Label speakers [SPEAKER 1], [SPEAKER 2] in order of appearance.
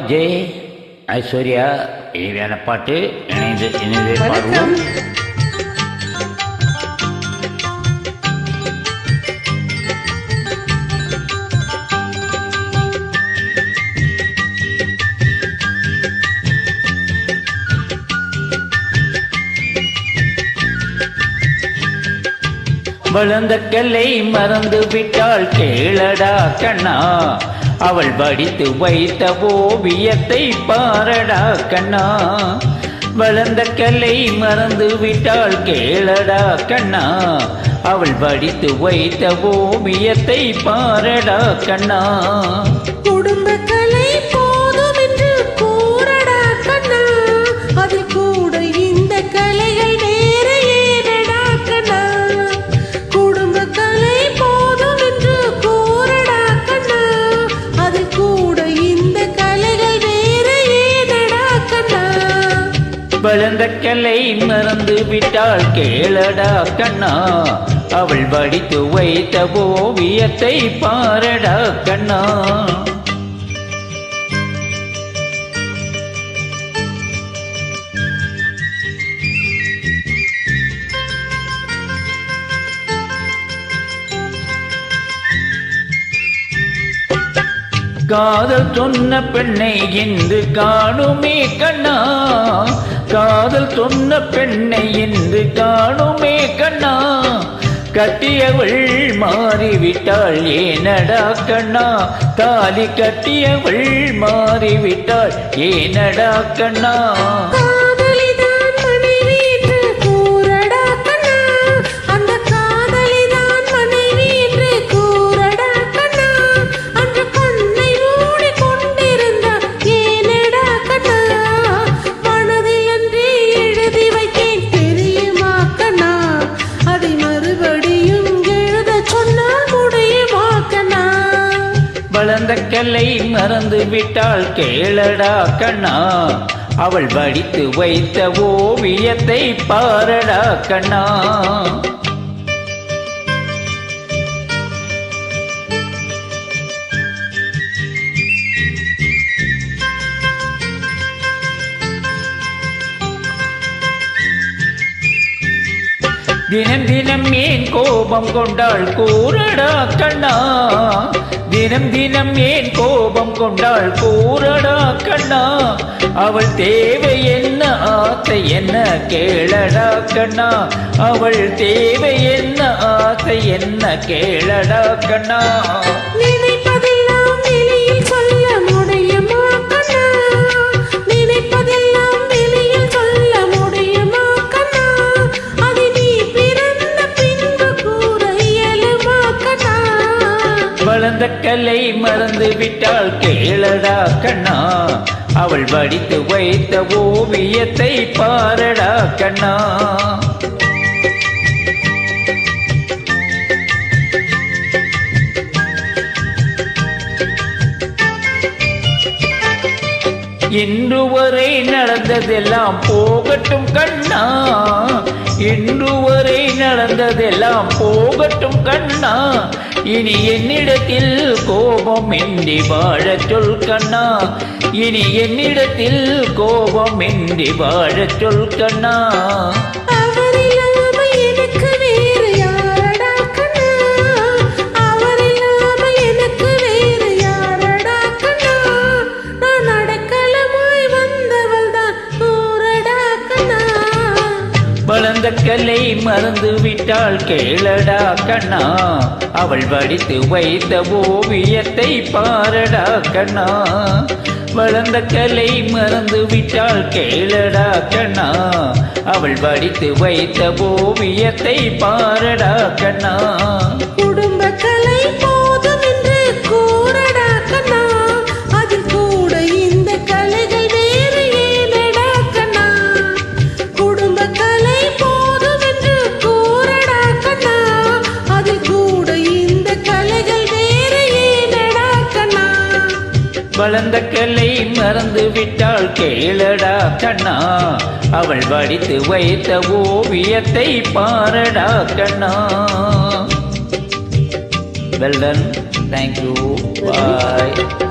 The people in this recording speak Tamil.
[SPEAKER 1] ஜெய் ஐஸ்வர்யா இனிமையான பாட்டு இணைந்து பாடுவோம். வளர்ந்த கல்லை மறந்து விட்டாள் கேளடா கண்ணா, அவள் படித்து வைத்த ஓவியத்தை பாரடா கண்ணா. வளர்ந்த கல்லை மறந்து விட்டாள் கேளடா கண்ணா, அவள் படித்து வைத்த ஓவியத்தை பாரடா கண்ணா.
[SPEAKER 2] குடும்ப கலை போதும் என்று கூறடா கண்ணா, அது கூட இந்த கலைகள் வேற ஏனடா கண்ணா. குடும்ப கலை போதும் என்று கூறடா கண்ணா, அது கூட இந்த கலைகள் வேற ஏனடா கண்ணா.
[SPEAKER 1] வளர்ந்த கல்லை மறந்து விட்டாள் கேளடா கண்ணா, அவள் படித்து வைத்த ஓவியத்தை பாரடா கண்ணா. காதல் சொன்ன பெண்ணை என்று காணுமே கண்ணா, காதல் சொன்ன பெண்ணை என்று காணுமே கண்ணா. கட்டியவள் மாறிவிட்டாள் ஏனடா கண்ணா, தாலி கட்டியவள் மாறிவிட்டாள் ஏனடா கண்ணா. வளர்ந்த கல்லை மறந்து விட்டாள் கேளடா கண்ணா, அவள் படித்து வைத்த ஓவியத்தை பாரடா கண்ணா. தினம் தினம் ஏன் கோபம் கொண்டாள் கூறடா கண்ணா, தினம் தினம் ஏன் கோபம் கொண்டாள் கூறடா கண்ணா. அவள் தேவை என்ன ஆசை என்ன கேளடா கண்ணா, அவள் தேவை என்ன ஆசை என்ன கேளடா கண்ணா.
[SPEAKER 2] நினைப்பதெல்லாம் வெளியில் சொல்ல முடியுமா கண்ணா, நினைப்பதெல்லாம் வெளியில் சொல்ல முடியுமா கண்ணா. அது நீ பிறந்த பின்பு கூற இயலுமா கண்ணா.
[SPEAKER 1] வளர்ந்த கல்லை மறந்து விட்டாள் கேளடா கண்ணா, அவள் படித்து வைத்த ஓவியத்தை பாரடா கண்ணா. இன்று வரை நடந்ததெல்லாம் போகட்டும் கண்ணா, இன்று வரை நடந்ததெல்லாம் போகட்டும் கண்ணா. இனி என்னிடத்தில் கோபம் இன்றி வாழச் சொல் கண்ணா, இனி என்னிடத்தில் கோபம் இன்றி வாழச் சொல் கண்ணா. வளர்ந்த கல்லை மறந்து விட்டாள் கேளடா கண்ணா, அவள் படித்து வைத்த ஓவியத்தை பாரடா கண்ணா. வளர்ந்த கல்லை மறந்து விட்டாள் கேளடா கண்ணா, அவள் படித்து வைத்த ஓவியத்தை பாரடா கண்ணா.
[SPEAKER 2] குடும்ப கலை போதும் என்று கூறடா கண்ணா, அதில் கூட இந்த கலைகள் வேறு ஏனடா கண்ணா. குடும்ப கலை போதும் என்று கூறடா கண்ணா, அதில் கூட இந்த கலைகள் வேறு ஏனடா கண்ணா.
[SPEAKER 1] வளர்ந்த கல்லை மறந்து விட்டாள் கேளடா கண்ணா, அவள் படித்து வைத்த ஓவியத்தை பாரடா கண்ணா. Well done. Thank you. Bye.